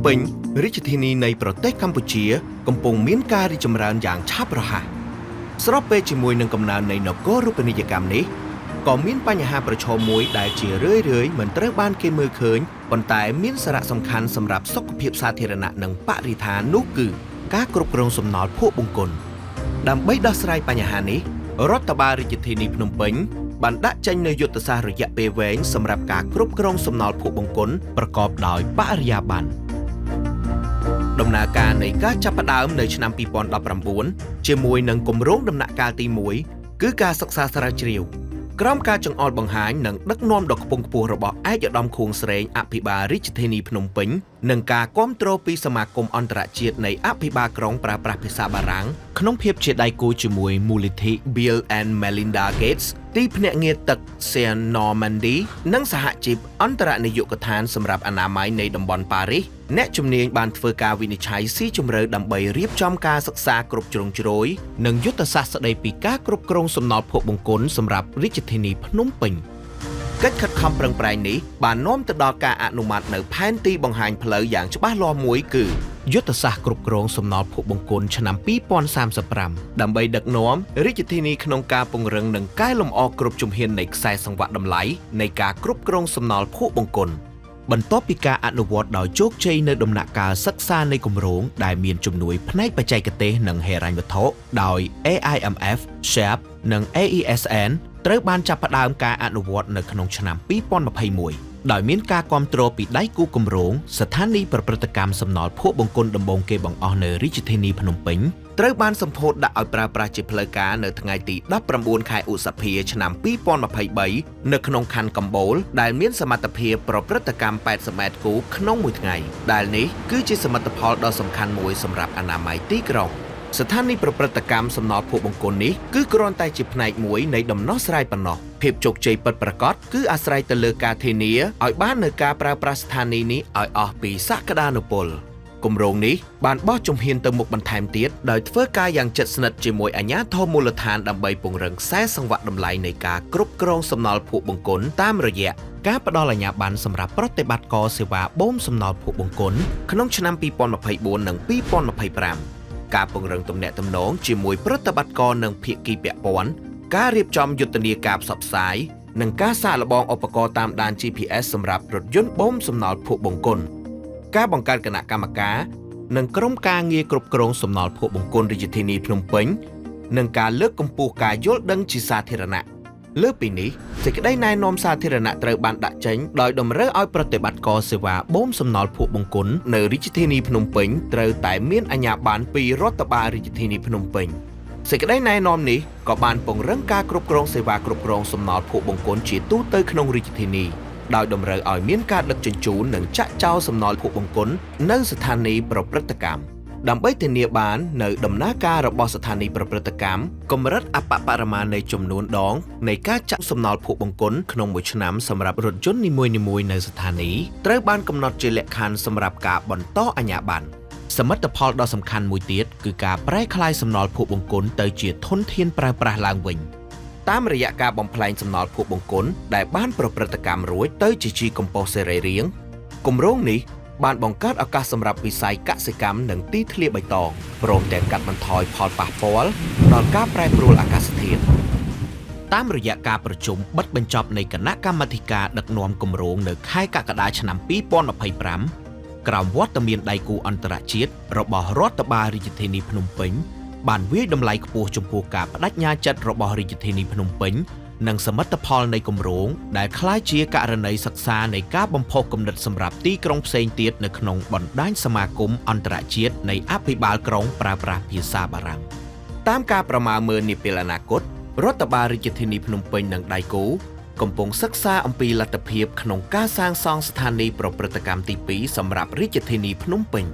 ពេញរាជធានីនៃប្រទេសកម្ពុជាកំពុងមានការរីកចម្រើនយ៉ាងឆាប់រហ័សស្របពេលជាមួយនឹងកំណើននៃនគររូបនីយកម្មនេះក៏មានបញ្ហាប្រឈមមួយដែលជារឿយៗមិនត្រូវបានគេមើលឃើញប៉ុន្តែមានសារៈសំខាន់សម្រាប់សុខភាពសាធារណៈនិងបរិស្ថាននោះគឺការគ្រប់គ្រងសំណល់ភក់បង្គន់ដើម្បីដោះស្រាយបញ្ហានេះរដ្ឋបាលរាជធានីភ្នំពេញបានដាក់ចេញនូវយុទ្ធសាស្ត្ររយៈពេលវែងសម្រាប់ការគ្រប់គ្រងសំណល់ភក់បង្គន់ប្រកបដោយបរិយាបន្នដំណើរការនៃការចាប់ផ្ដើមនៅឆ្នាំ2019ជាមួយនឹងគម្រោងដំណាក់កាលទី1គឺការសិក្សាស្រាវជ្រាវក្រោមការចង្អុលបង្ហាញនិងដឹកនាំដ៏ខ្ពង់ខ្ពស់របស់ឯកឧត្តមខួងស្រេងអភិបាលរាជធានីភ្នំពេញនិងការគាំទ្រពីសមាគមអន្តរជាតិនៃអភិបាលក្រុងប្រើប្រាស់ភាសាបារាំងក្នុងភាពជាដៃគូជាមួយមូលនិធិ Bill and Melinda Gates ទីភ្នាក់ងារទឹក Saint Normandy និងសហជីពអន្តរនាយកដ្ឋានសម្រាប់អនាម័យនៃតំបន់ប៉ារីសអ្នកជំនាញបានធ្វើការវិនិច្ឆ័យស៊ីជម្រៅដើម្បីរៀបចំការសិក្សាគ្រប់ជ្រុងជ្រោយនិងយុទ្ធសាស្ត្រស្ដីពីការគ្រប់គ្រងសំណល់ភក់បង្គន់សម្រាប់រាជធានីភ្នំពេញកិច្ចខិតខំប្រឹងប្រែងនេះបាននាំទៅដល់ការអនុម័តនៅផែនទីបង្ហាញផ្លូវយ៉ាងច្បាស់លាស់មួយគឺយុទ្ធសាស្ត្រគ្រប់គ្រងសំណល់ភក់បង្គន់ឆ្នាំ2035ដើម្បីដឹកនាំរាជធានីក្នុងការពង្រឹងនិងកែលម្អគ្រប់ជំហាននៃខ្សែសង្វាក់តម្លៃនៃការគ្រប់គ្រងសំណល់ភក់បង្គន់បន្ទាប់ពីការអនុវត្តដោយជោគជ័យនៅដំណាក់កាលសិក្សានៃគម្រោងដែលមានជំនួយផ្នែកបច្ចេកទេសនិងហិរញ្ញវត្ថុដោយ AIMF, SHARP និង AESN ត្រូវបានចាប់ផ្ដើមការអនុវត្តនៅក្នុងឆ្នាំ2021ដោយមានការគាំទ្រពីដៃគូគម្រោងស្ថានីយប្រព្រឹត្តកម្មសំណល់ភក់បង្គន់ដំបូងគេបង្អស់នៅរាជធានីភ្នំពេញត្រូវបានសម្ពោធដាក់ឲ្យប្រើប្រាស់ជាផ្លូវការនៅថ្ងៃទី19ខែឧសភាឆ្នាំ2023នៅក្នុងខណ្ឌកំបូលដែលមានសមត្ថភាពប្រព្រឹត្តកម្ម80ម៉ែត្រគូបក្នុងមួយថ្ងៃដែលនេះគឺជាសមិទ្ធផលដ៏សំខាន់មួយសម្រាប់អនាម័យទីក្រុងស្ថានីយប្រព្រឹត្តកម្មសំណល់ភក់បង្គន់នេះគឺគ្រាន់តែជាផ្នែកមួយនៃដំណោះស្រាយប៉ុណ្ណោះភាពជោគជ័យពិតប្រាកដគឺអាស្រ័យទៅលើការធានាឲ្យបាននូវការប្រើប្រាស់ស្ថានីយនេះឲ្យអស់ពីសក្តានុពលគម្រោងនេះបានបោះជំហានទៅមុខបន្ថែមទៀតដោយធ្វើការយ៉ាងជិតស្និទ្ធជាមួយអាជ្ញាធរមូលដ្ឋានដើម្បីពង្រឹងខ្សែសង្វាក់តម្លៃនៃការគ្រប់គ្រងសំណល់ភក់បង្គន់តាមរយៈការផ្ដល់អាជ្ញាប័ណ្ណសម្រាប់ប្រតិបត្តិការសេវាបូមសំណល់ភក់បង្គន់ក្នុងឆ្នាំ2024និង2025ការពង្រឹងទំនាក់ទំនងជាមួយប្រតិបត្តិការនិងភាគីពាក់ព័ន្ធការរៀបចំយុទ្ធនាការផ្សព្វផ្សាយនិងការសាកល្បងឧបករណ៍តាមដាន GPS សម្រាប់រថយន្តបូមសំណល់ភក់បង្គន់ការបង្កើតគណៈកម្មការនិងក្រុមការងារគ្រប់គ្រងសំណល់ភក់បង្គន់រាជធានីភ្នំពេញនិងការលើកកម្ពស់ការយល់ដឹងជាសាធារណៈលើសពីនេះសេចក្តីណែនាំសាធារណៈត្រូវបានដាក់ចេញដោយតម្រូវឲ្យប្រតិបត្តិការសេវាបូមសំណល់ភក់បង្គន់នៅរាជធានីភ្នំពេញត្រូវតែមានអាជ្ញាប័ណ្ណពីរដ្ឋបាលរាជធានីភ្នំពេញសេចក្តីណែនាំនេះក៏បានពង្រឹងការគ្រប់គ្រងសេវាគ្រប់គ្រងសំណល់ភក់បង្គន់ជាទូទៅក្នុងរាជធានីដោយតម្រូវឲ្យមានការដឹកជញ្ជូននិងចាក់ចោលសំណល់ភក់បង្គន់នៅស្ថានីយប្រព្រឹត្តកម្មដើម្បីធានាបាននៅដំណើរការរបស់ស្ថានីយប្រព្រឹត្តកម្មកម្រិតអបបរមានៃចំនួនដងនៃការចាក់សំណល់ភក់បង្គន់ក្នុងមួយឆ្នាំសម្រាប់រថយន្តនីមួយៗនៅស្ថានីយត្រូវបានកំណត់ជាលក្ខខណ្ឌសម្រាប់ការបន្តអាជ្ញាប័ណ្ណសមិទ្ធផលដ៏សំខាន់មួយទៀតគឺការប្រែក្លាយសំណល់ភក់បង្គន់ទៅជាធនធានប្រើប្រាស់ឡើងវិញតាមរយៈការបំប្លែងសំណល់ភក់បង្គន់ដែលបានប្រព្រឹត្តកម្មរួចទៅជាជីកំប៉ុស្តសរីរាង្គគម្រោងនេះបានបង្កើតឱកាសសម្រាប់វិស័យកសិកម្មនិងទីធ្លាបៃតងព្រមទាំងកាត់បន្ថយផលប៉ះពាល់ដល់ការប្រែប្រួលអាកាសធាតុតាមរយៈការប្រជុំបិទបញ្ចប់នៃគណៈកម្មាធិការដឹកនាំគម្រោងនៅខែកក្កដាឆ្នាំ2025ក្រោមវត្តមានដៃគូអន្តរជាតិរបស់រដ្ឋបាលរាជធានីភ្នំពេញបានវាយតម្លៃខ្ពស់ចំពោះការបដិញ្ញាចិត្តរបស់រាជធានីភ្នំពេញនិងសមិទ្ធផលនៃគម្រោងដែលក្លាយជាករណីសិក្សានៃការបំផុសគំនិតសម្រាប់ទីក្រុងផ្សេងទៀតនៅក្នុងបណ្ដាញសមាគមអន្តរជាតិនៃអភិបាលក្រុងប្រើប្រាស់ភាសាបារាំងតាមការប្រមាណមើលនាពេលអនាគតរដ្ឋបាលរាជធានីភ្នំពេញនិងដៃគូកំពុងសិក្សាអំពីលទ្ធភាពក្នុងការសាងសង់ស្ថានីយប្រព្រឹត្តកម្មទី2សម្រាប់រាជធានីភ្នំពេញ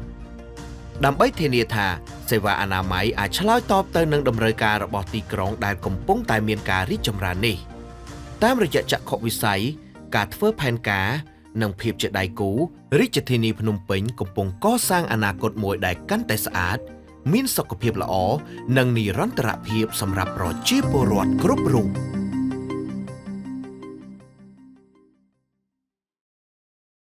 ដើម្បីធានាថាសេវាអនាម័យអាចឆ្លើយតបទៅនឹងតម្រូវការរបស់ទីក្រុងដែលកំពុងតែមានការរីកចម្រើននេះតាមរយៈចក្ខុវិស័យការធ្វើផែនការនិងភាពជាដៃគូរាជធានីភ្នំពេញកំពុងកសាងអនាគតមួយដែលកាន់តែស្អាតមានសុខភាពល្អនិងនិរន្តរភាពសម្រាប់ប្រជាពលរដ្ឋគ្រប់រូប